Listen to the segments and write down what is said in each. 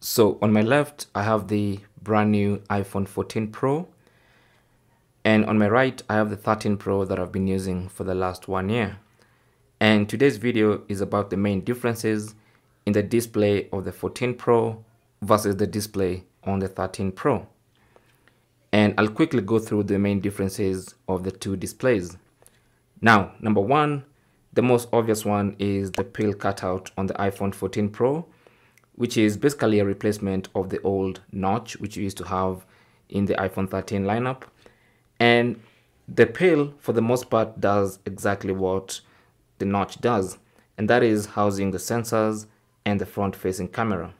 So on my left, I have the brand new iPhone 14 Pro. And on my right, I have the 13 Pro that I've been using for the last 1 year. And today's video is about the main differences in the display of the 14 Pro versus the display on the 13 Pro. And I'll quickly go through the main differences of the two displays. Now, number one, the most obvious one is the pill cutout on the iPhone 14 Pro, which is basically a replacement of the old notch which you used to have in the iPhone 13 lineup. And the pill, for the most part, does exactly what the notch does, and that is housing the sensors and the front-facing camera.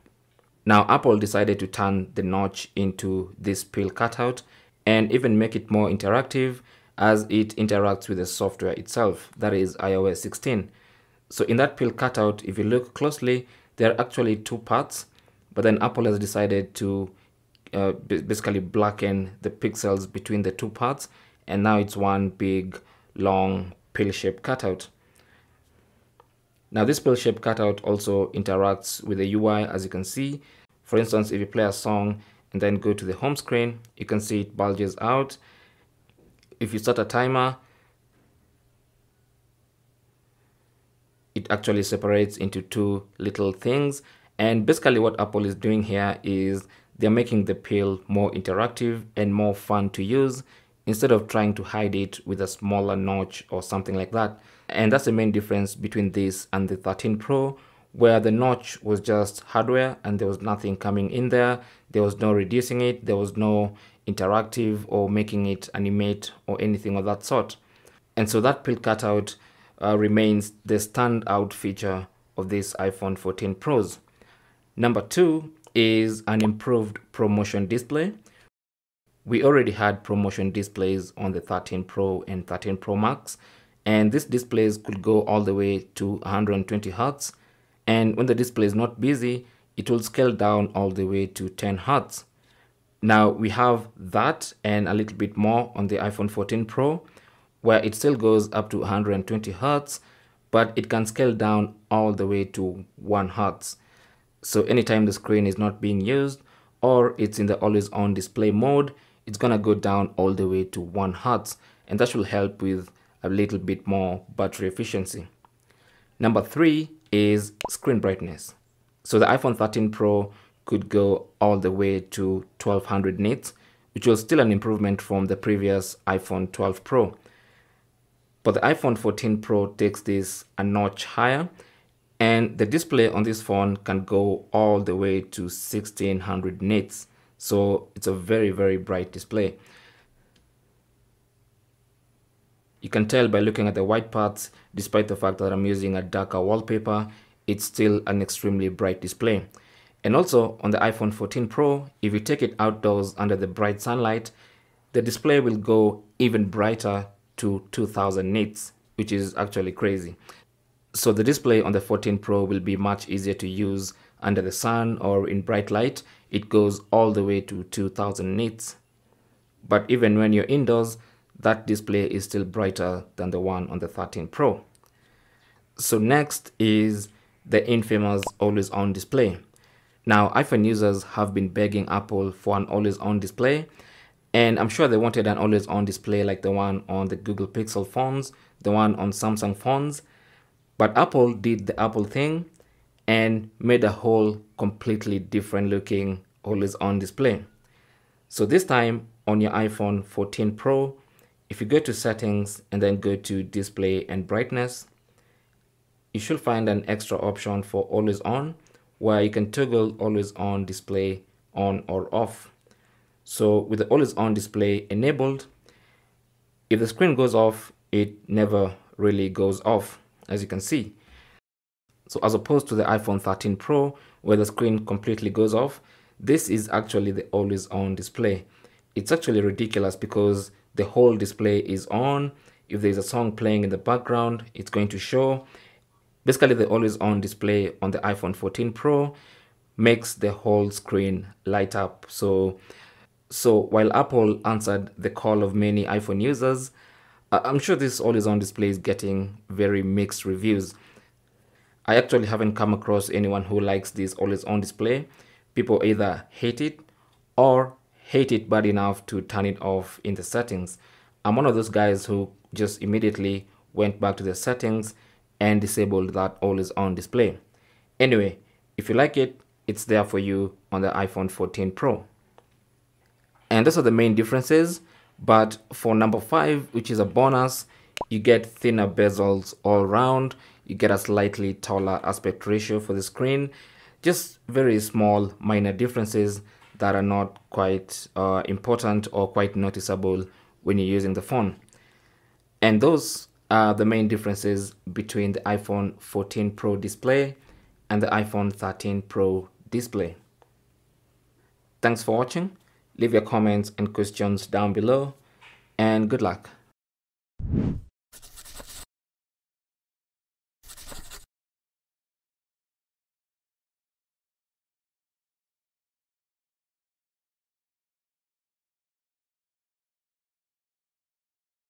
Now, Apple decided to turn the notch into this pill cutout and even make it more interactive as it interacts with the software itself, that is iOS 16. So in that pill cutout, if you look closely, there are actually two parts, but then Apple has decided to basically blacken the pixels between the two parts, and now it's one big, long, pill-shaped cutout. Now this pill-shaped cutout also interacts with the UI, as you can see. For instance, if you play a song and then go to the home screen, you can see it bulges out. If you start a timer, it actually separates into two little things. And basically what Apple is doing here is they're making the pill more interactive and more fun to use instead of trying to hide it with a smaller notch or something like that. And that's the main difference between this and the 13 Pro, where the notch was just hardware and there was nothing coming in there. There was no reducing it. There was no interactive or making it animate or anything of that sort. And so that pill cutout remains the standout feature of this iPhone 14 Pros. Number two is an improved ProMotion display. We already had ProMotion displays on the 13 Pro and 13 Pro Max, and these displays could go all the way to 120 Hz. And when the display is not busy, it will scale down all the way to 10 Hz. Now we have that and a little bit more on the iPhone 14 Pro, where it still goes up to 120 Hz, but it can scale down all the way to 1 Hz. So anytime the screen is not being used or it's in the always on display mode, it's gonna go down all the way to 1 Hz, and that should help with a little bit more battery efficiency. Number three is screen brightness. So the iPhone 13 Pro could go all the way to 1200 nits, which was still an improvement from the previous iPhone 12 Pro. But the iPhone 14 Pro takes this a notch higher, and the display on this phone can go all the way to 1600 nits. So it's a very, very bright display. You can tell by looking at the white parts, despite the fact that I'm using a darker wallpaper, it's still an extremely bright display. And also on the iPhone 14 Pro, if you take it outdoors under the bright sunlight, the display will go even brighter to 2000 nits, which is actually crazy. So the display on the 14 Pro will be much easier to use under the sun or in bright light. It goes all the way to 2000 nits. But even when you're indoors, that display is still brighter than the one on the 13 Pro. So next is the infamous always on display. Now iPhone users have been begging Apple for an always on display, and I'm sure they wanted an always on display like the one on the Google Pixel phones, the one on Samsung phones. But Apple did the Apple thing and made a whole completely different looking always on display. So this time on your iPhone 14 Pro, if you go to settings and then go to display and brightness, you should find an extra option for always on, where you can toggle always on display on or off. So with the always on display enabled, if the screen goes off, it never really goes off, as you can see. So as opposed to the iPhone 13 Pro, where the screen completely goes off, this is actually the always on display. It's actually ridiculous because the whole display is on. If there's a song playing in the background, it's going to show. Basically, the always on display on the iPhone 14 Pro makes the whole screen light up. So while Apple answered the call of many iPhone users, I'm sure this always on display is getting very mixed reviews. I actually haven't come across anyone who likes this always on display, People either hate it or hate it bad enough to turn it off in the settings. I'm one of those guys who just immediately went back to the settings and disabled that always on display. Anyway, if you like it, it's there for you on the iPhone 14 Pro. And those are the main differences. But for number 5, which is a bonus, you get thinner bezels all around. You get a slightly taller aspect ratio for the screen. Just very small minor differences that are not quite important or quite noticeable when you're using the phone. And those are the main differences between the iPhone 14 Pro display and the iPhone 13 Pro display. Thanks for watching. Leave your comments and questions down below, and good luck.